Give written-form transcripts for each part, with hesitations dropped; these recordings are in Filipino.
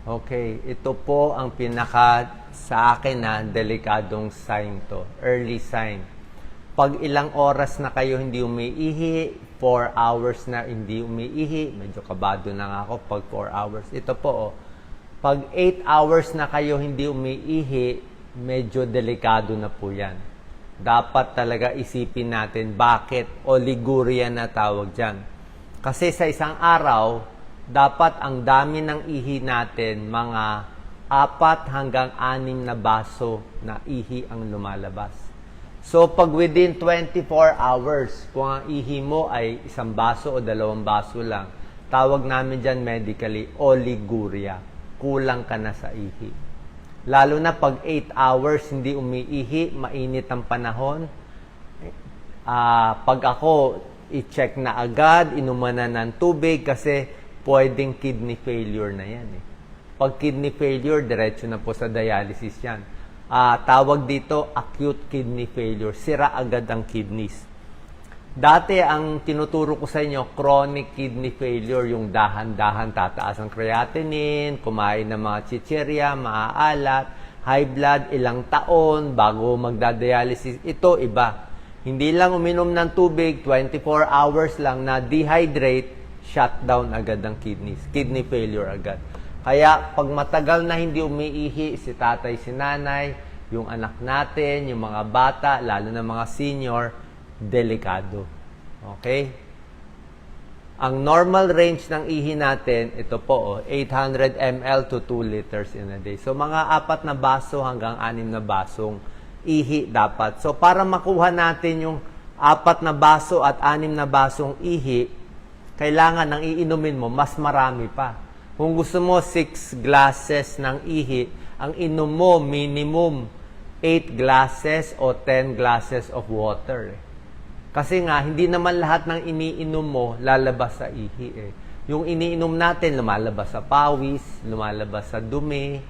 Okay, ito po ang pinaka sa akin na delikadong sign to, early sign. Pag ilang oras na kayo hindi umiihi, 4 hours na hindi umiihi, medyo kabado na nga ako pag 4 hours. Ito po, oh, pag 8 hours na kayo hindi umiihi, medyo delikado na po yan. Dapat talaga isipin natin bakit oliguria na tawag dyan. Kasi sa isang araw, dapat ang dami ng ihi natin, mga 4 hanggang 6 na baso na ihi ang lumalabas. So, pag within 24 hours, kung ang ihi mo ay 1 baso o 2 baso lang, tawag namin dyan medically, oliguria. Kulang ka na sa ihi. Lalo na pag 8 hours hindi umiihi, mainit ang panahon. Pag ako, i-check na agad, inuman na ng tubig kasi pwedeng kidney failure na yan. Pag kidney failure, diretso na po sa dialysis yan. Tawag dito, acute kidney failure. Sira agad ang kidneys. Dati, ang tinuturo ko sa inyo, chronic kidney failure, yung dahan-dahan tataas ang creatinine, kumain ng mga chichirya, maaalat, high blood, ilang taon, bago magdadialysis. Ito, iba. Hindi lang uminom ng tubig, 24 hours lang na dehydrate, shutdown agad ang kidneys. Kidney failure agad. Kaya, pag matagal na hindi umiihi, si tatay, si nanay, yung anak natin, yung mga bata, lalo na mga senior, delikado. Okay? Ang normal range ng ihi natin, ito po, 800 ml to 2 liters in a day. So, mga 4 na baso hanggang 6 na basong ihi dapat. So, para makuha natin yung 4 na baso at 6 na basong ihi, kailangan ng iinumin mo, mas marami pa. Kung gusto mo 6 glasses ng ihi, ang inom mo minimum 8 glasses o 10 glasses of water. Kasi nga, hindi naman lahat ng iniinom mo lalabas sa ihi. Yung iniinom natin, lumalabas sa pawis, lumalabas sa dumi,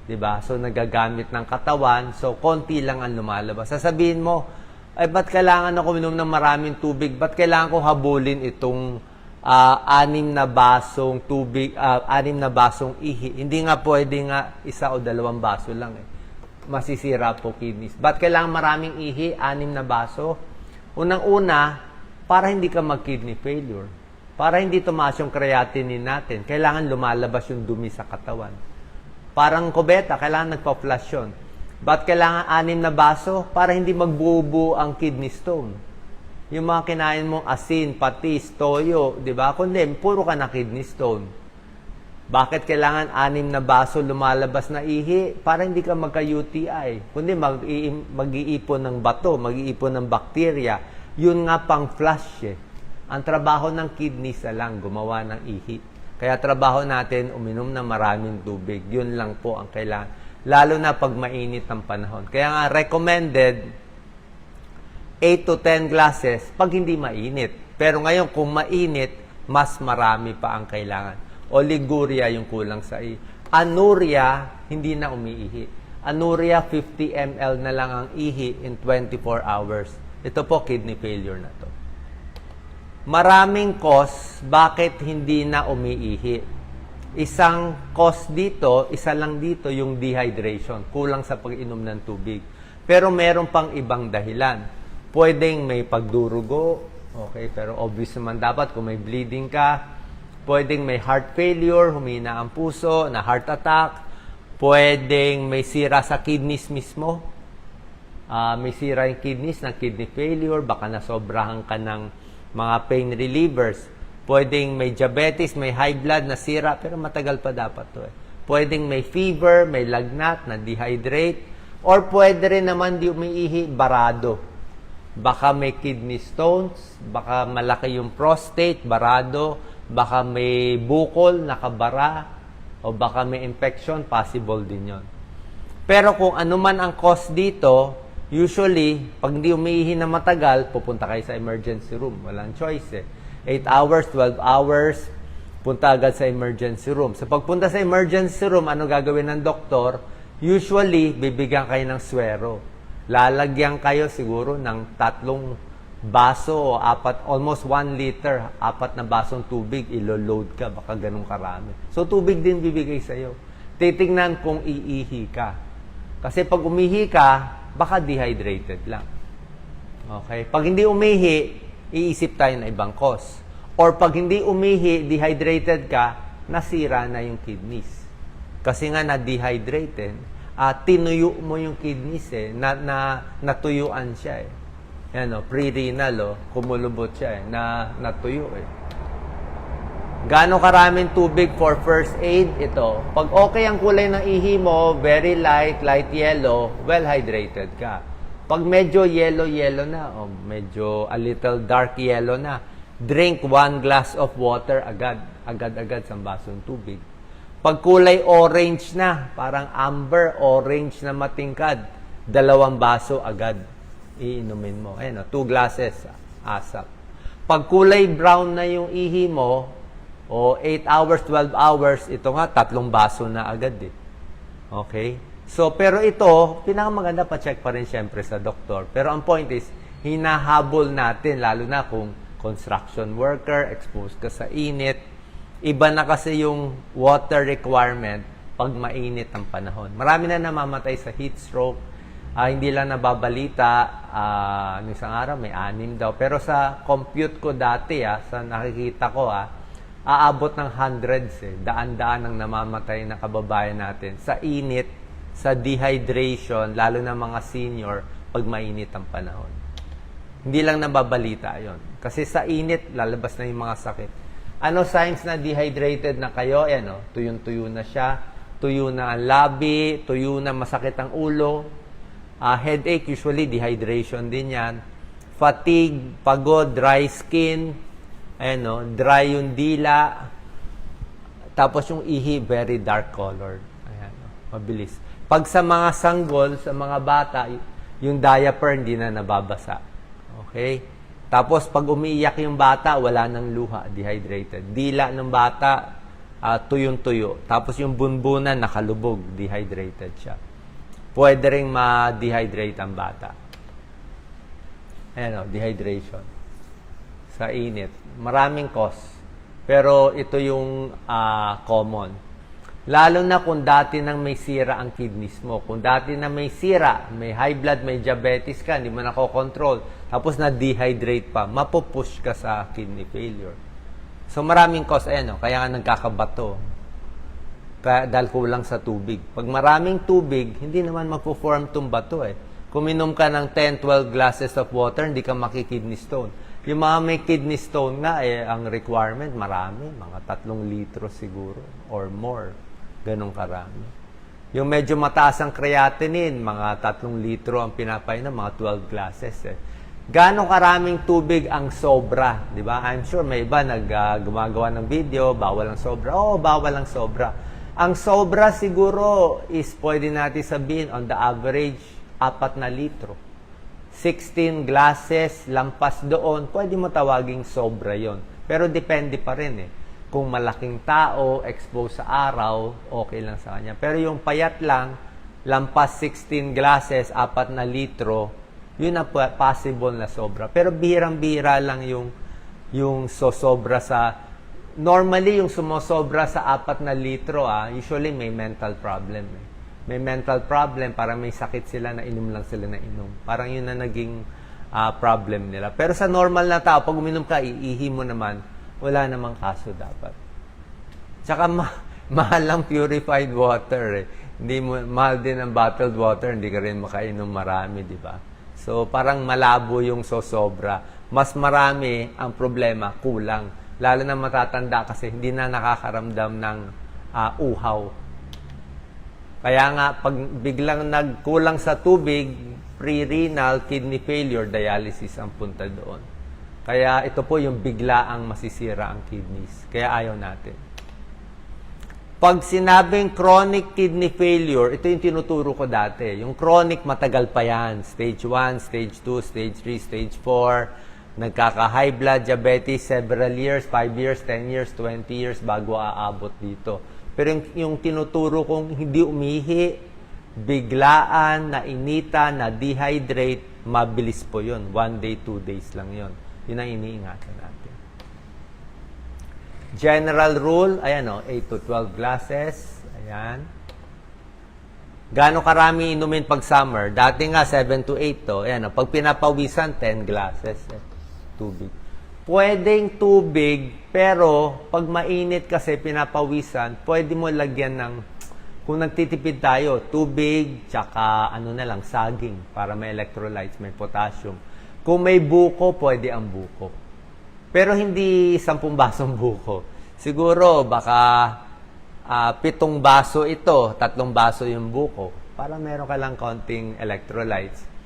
diba? So, nagagamit ng katawan. So, konti lang ang lumalabas. Sasabihin mo, ay, ba't kailangan ako minom ng maraming tubig? Ba't kailangan ko habulin itong 6 na basong tubig, 6 na basong ihi? Hindi nga pwede nga 1 o 2 baso lang. Masisira po kidneys. Ba't kailangan maraming ihi, 6 na baso? Unang-una, para hindi ka mag-kidney failure. Para hindi tumaas yung creatinine natin, kailangan lumalabas yung dumi sa katawan. Parang kubeta, kailangan nagpa-flush yun. Ba't kailangan 6 na baso? Para hindi magbubuo ang kidney stone. Yung mga kinain mong asin, patis, toyo, di ba? Kundi, puro ka na kidney stone. Bakit kailangan 6 na baso lumalabas na ihi? Para hindi ka magka-UTI. Kundi mag-iipon ng bato, mag-iipon ng bakterya. Yun nga pang flush Ang trabaho ng kidneys lang, gumawa ng ihi. Kaya trabaho natin, uminom ng maraming tubig. Yun lang po ang kailangan. Lalo na pag mainit ang panahon. Kaya nga recommended 8 to 10 glasses pag hindi mainit. Pero ngayon, kung mainit, mas marami pa ang kailangan. Oliguria yung kulang sa ihi. Anuria, hindi na umiihi. Anuria, 50 ml na lang ang ihi in 24 hours. Ito po, kidney failure na to. Maraming cause bakit hindi na umiihi. Isang cause dito, isa lang dito, yung dehydration. Kulang sa pag-inom ng tubig. Pero meron pang ibang dahilan. Pwedeng may pagdurugo, okay, pero obvious naman dapat kung may bleeding ka. Pwedeng may heart failure, humina ang puso, na heart attack. Pwedeng may sira sa kidneys mismo. May sira yung kidneys na kidney failure, baka nasobrahan ka ng mga pain relievers. Pwedeng may diabetes, may high blood na sira, pero matagal pa dapat to. Pwedeng may fever, may lagnat, na dehydrate. Or pwede rin naman di umiihi, barado. Baka may kidney stones, baka malaki yung prostate, barado. Baka may bukol, nakabara, o baka may infection, possible din yon. Pero kung ano man ang cause dito, usually, pag hindi umiihi na matagal, pupunta kayo sa emergency room. Walang choice 8 hours, 12 hours, punta agad sa emergency room. So pagpunta sa emergency room, ano gagawin ng doktor? Usually, bibigyan kayo ng swero. Lalagyan kayo siguro ng 3 baso o almost 1 liter, 4 na basong tubig, ilo-load ka, baka ganun karami. So, tubig din bibigay sa'yo. titignan kung iihi ka. Kasi pag umihi ka, baka dehydrated lang. Okay? Pag hindi umihi, iisip tayo na ibang cause. Or pag hindi umihi, dehydrated ka, nasira na yung kidneys. Kasi nga na-dehydrated, tinuyo mo yung kidneys natuyuan siya eh. Yan o, pre-renal kumulubot siya natuyo eh. Gaano karaming tubig for first aid? Ito. Pag okay ang kulay ng ihi mo, very light, light yellow, well hydrated ka. Pag medyo yellow na, o medyo a little dark yellow na, drink 1 glass of water agad. Agad-agad sa basong tubig. Pag kulay orange na, parang amber, orange na matingkad, 2 baso agad iinumin mo. Ayan 2 glasses, asap. Pag kulay brown na yung ihi mo, 8 hours, 12 hours, ito nga, 3 baso na agad eh. Okay? So, pero ito, pinakamaganda pa check pa rin syempre sa doktor. Pero ang point is, hinahabol natin, lalo na kung construction worker, exposed ka sa init. Iba na kasi yung water requirement pag mainit ang panahon. Marami na namamatay sa heat stroke. Hindi lang nababalita, isang araw may 6 daw. Pero sa compute ko dati, sa nakikita ko, aabot ng hundreds daan-daan ang namamatay na kababayan natin sa init, sa dehydration, lalo na mga senior, pag mainit ang panahon. Hindi lang nababalita yon. Kasi sa init, lalabas na yung mga sakit. Ano signs na dehydrated na kayo? Tuyong-tuyo na siya, tuyo na ang labi, tuyo na masakit ang ulo, headache, usually dehydration din yan, fatigue, pagod, dry skin, dry yung dila, tapos yung ihi, very dark colored. Mabilis. Pag sa mga sanggol, sa mga bata, yung diaper hindi na nababasa. Okay? Tapos pag umiiyak yung bata, wala nang luha, dehydrated. Dila ng bata, tuyong-tuyo. Tapos yung bunbunan, nakalubog, dehydrated siya. Pwede ring ma-dehydrate ang bata. Dehydration. Sa init. Maraming cause. Pero ito yung common. Lalo na kung dati nang may sira ang kidneys mo. Kung dati na may sira, may high blood, may diabetes ka, hindi mo nakokontrol, tapos na-dehydrate pa, mapupush ka sa kidney failure. So maraming cause, kaya nga nagkakabato. Dahil kulang sa tubig. Pag maraming tubig, hindi naman magpo-form tong bato Kung minom ka ng 10-12 glasses of water, hindi ka makikidney stone. Yung mga may kidney stone nga, ang requirement, marami. Mga 3 litro siguro or more. Ganong karami. Yung medyo mataas ang creatinine, mga 3 litro ang pinapainom, mga 12 glasses. Ganong karaming tubig ang sobra, di ba? I'm sure may iba gumagawa ng video, bawal ang sobra. Oo, bawal ang sobra. Ang sobra siguro is pwede natin sabihin on the average 4 na litro. 16 glasses, lampas doon, pwede mo tawaging sobra yon. Pero depende pa rin Kung malaking tao, exposed sa araw, okay lang sa kanya. Pero yung payat lang, lampas 16 glasses, 4 na litro, yun na possible na sobra. Pero bihirang-bihira lang yung sosobra sa... Normally, yung sumosobra sa 4 na litro, usually may mental problem. May mental problem, parang may sakit sila na inom lang sila na inom. Parang yun na naging problem nila. Pero sa normal na tao, pag uminom ka, iihi mo naman, wala namang kaso dapat. Tsaka mahal lang purified water Hindi mo, mahal din ang bottled water, hindi ka rin makainom marami, di ba? So, parang malabo yung sosobra. Mas marami ang problema, kulang. Lalo na matatanda kasi hindi na nakakaramdam ng uhaw. Kaya nga, pag biglang nagkulang sa tubig, pre-renal, kidney failure, dialysis ang punta doon. Kaya ito po yung bigla ang masisira ang kidneys. Kaya ayaw natin. Pag sinabing chronic kidney failure, ito yung tinuturo ko dati. Yung chronic, matagal pa yan. Stage 1, stage 2, stage 3, stage 4. Nagkaka-high blood, diabetes, several years, 5 years, 10 years, 20 years bago aabot dito. Pero yung tinuturo kong hindi umihi, biglaan, nainita, na-dehydrate, mabilis po yun. 1 day, 2 days lang yun. Yun ang iniingatan natin. General rule, 8 to 12 glasses. Ayan. Gaano karami inumin pag summer? Dati nga, 7 to 8 to. Ayan, pag pinapawisan, 10 glasses. Tubig. Pwedeng tubig, pero pag mainit kasi pinapawisan, pwede mo lagyan ng, kung nagtitipid tayo, tubig, tsaka saging para may electrolytes, may potassium. Kung may buko, pwede ang buko. Pero hindi 10 basong buko. Siguro, baka 7 baso ito, 3 baso yung buko. Para meron ka lang konting electrolytes.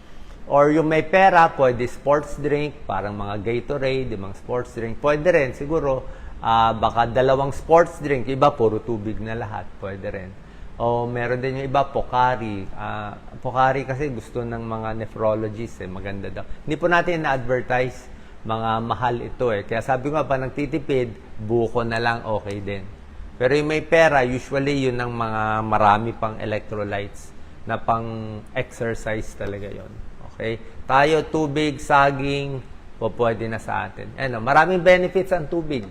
Or yung may pera, pwede sports drink, parang mga Gatorade, yung mga sports drink. Pwede rin, siguro, baka 2 sports drink. Iba, puro tubig na lahat. Pwede rin. O meron din yung iba, Pocari. Pocari kasi gusto ng mga nephrologists, maganda daw. Hindi po natin na-advertise, mga mahal ito Kaya sabi ko pa, nagtitipid, buko na lang, okay din. Pero yung may pera, usually yun ang mga marami pang electrolytes na pang exercise talaga yon. Okay? Tayo, tubig, saging, pwede na sa atin. Maraming benefits ang tubig.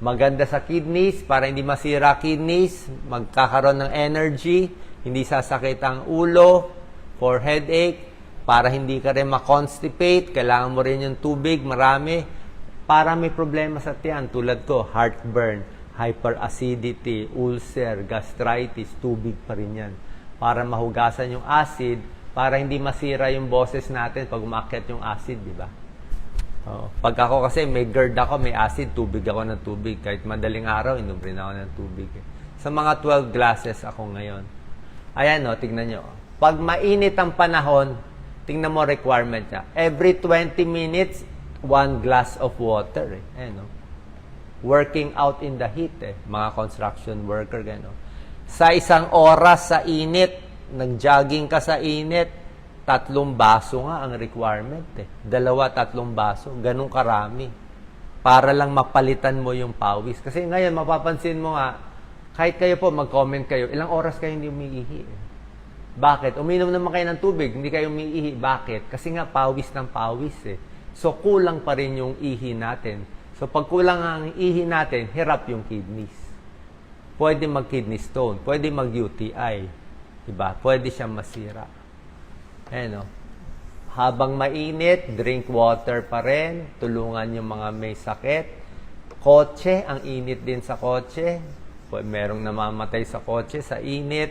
Maganda sa kidneys, para hindi masira kidneys, magkakaroon ng energy, hindi sasakit ang ulo, for headache, para hindi ka rin ma-constipate, kailangan mo rin yung tubig, marami, para may problema sa tiyan, tulad ko, heartburn, hyperacidity, ulcer, gastritis, tubig pa rin yan. Para mahugasan yung acid, para hindi masira yung boses natin pag umakyat yung acid, di ba? Pag ako kasi may GERD ako, may acid, tubig ako ng tubig. Kahit madaling araw, inom rin ako ng tubig. Sa mga 12 glasses ako ngayon. Ayan tignan nyo. Pag mainit ang panahon, tingnan mo requirement niya. Every 20 minutes, 1 glass of water. Working out in the heat mga construction worker gano'n. Sa isang oras sa init, nag-jogging ka sa init, 3 baso nga ang requirement 2-3 baso, ganun karami. Para lang mapalitan mo yung pawis. Kasi ngayon, mapapansin mo nga, kahit kayo po, mag-comment kayo, ilang oras kayo hindi umiihi Bakit? Uminom naman kayo ng tubig, hindi kayo umiihi. Bakit? Kasi nga, pawis ng pawis So, kulang pa rin yung ihi natin. So, pag kulang ang ihi natin, hirap yung kidneys. Pwede mag-kidney stone, pwede mag-UTI. Diba? Pwede siyang masira. Habang mainit, drink water pa rin. Tulungan yung mga may sakit. Kotse, ang init din sa kotse. Merong namamatay sa kotse, sa init.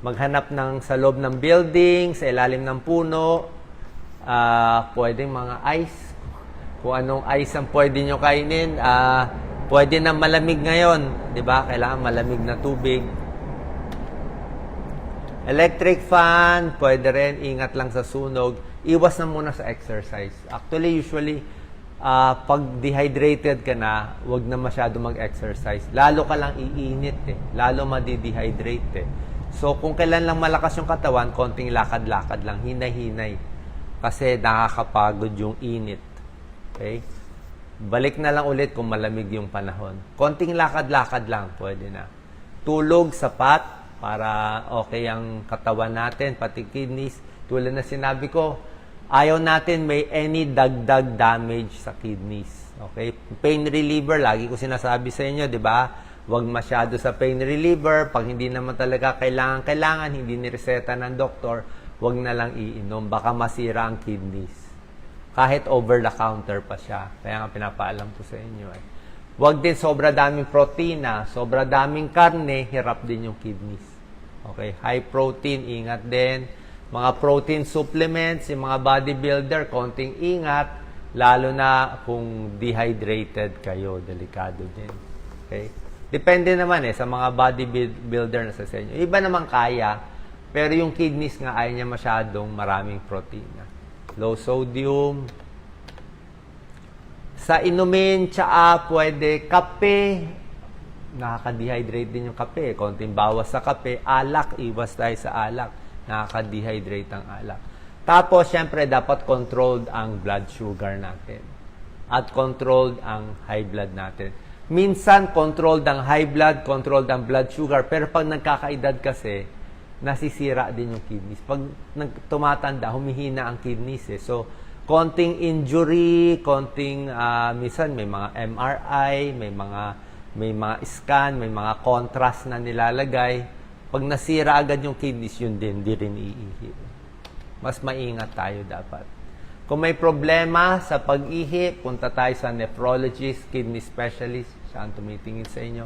Maghanap sa loob ng building, sa ilalim ng puno. Pwedeng mga ice. Kung anong ice ang pwede nyo kainin, pwede na malamig ngayon. Diba? Kailangan malamig na tubig. Electric fan, pwede rin. Ingat lang sa sunog. Iwas na muna sa exercise. Actually, usually, pag dehydrated ka na, huwag na masyado mag-exercise. Lalo ka lang iinit Lalo madi-dehydrate So, kung kailan lang malakas yung katawan, konting lakad-lakad lang, hinay-hinay. Kasi nakakapagod yung init. Okay? Balik na lang ulit kung malamig yung panahon. Konting lakad-lakad lang, pwede na. Tulog, sapat, para okay ang katawan natin, pati kidneys. Tulad na sinabi ko, ayaw natin may any dagdag damage sa kidneys. Okay? Pain reliever, lagi ko sinasabi sa inyo, di ba? Huwag masyado sa pain reliever. Pag hindi naman talaga kailangan, hindi nireseta ng doktor, huwag na lang iinom. Baka masira ang kidneys. Kahit over-the-counter pa siya. Kaya nga pinapaalam ko sa inyo Huwag din sobra daming protina, sobra daming karne, hirap din yung kidneys. Okay? High protein, ingat din. Mga protein supplements, yung mga bodybuilder, konting ingat. Lalo na kung dehydrated kayo, delikado din. Okay? Depende naman sa mga bodybuilder na sa inyo. Iba naman kaya, pero yung kidneys nga ayaw niya masyadong maraming protina. Low sodium. Sa inumin, tsaa, pwede kape. Nakaka-dehydrate din yung kape. Konting bawas sa kape. Alak, iwas tayo sa alak. Nakaka-dehydrate ang alak. Tapos, syempre, dapat controlled ang blood sugar natin. At controlled ang high blood natin. Minsan, controlled ang high blood, controlled ang blood sugar. Pero pag nagkakaedad kasi, nasisira din yung kidneys. Pag tumatanda, humihina ang kidneys So, konting injury, konting, minsan may mga MRI, may mga scan, may mga contrast na nilalagay. Pag nasira agad yung kidneys, yun din, di rin iihi. Mas maingat tayo dapat. Kung may problema sa pag-ihi, punta tayo sa nephrologist, kidney specialist, siya ang tumitingin sa inyo.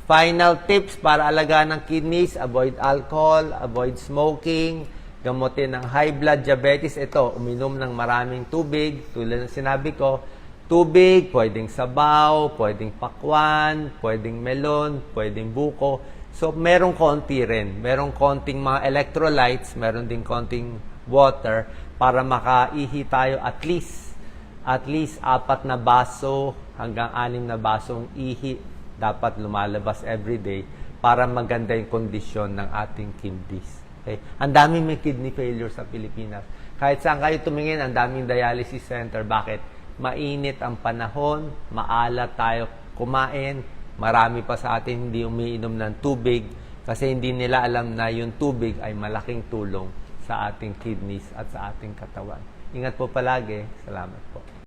Final tips para alagaan ng kidneys, avoid alcohol, avoid smoking, gamutin ng high blood diabetes. Ito, uminom ng maraming tubig. Tulad ng sinabi ko, tubig, pwedeng sabaw, pwedeng pakwan, pwedeng melon, pwedeng buko. So, merong konti rin. Merong konting mga electrolytes, meron din konting water para makaihi tayo at least 4 na baso hanggang 6 na basong ihi dapat lumalabas everyday para maganda yung kondisyon ng ating kidneys. Okay? Ang daming may kidney failure sa Pilipinas. Kahit saan kayo tumingin, ang daming dialysis center. Bakit? Mainit ang panahon, maalat tayo kumain, marami pa sa atin hindi umiinom ng tubig kasi hindi nila alam na yung tubig ay malaking tulong sa ating kidneys at sa ating katawan. Ingat po palagi. Salamat po.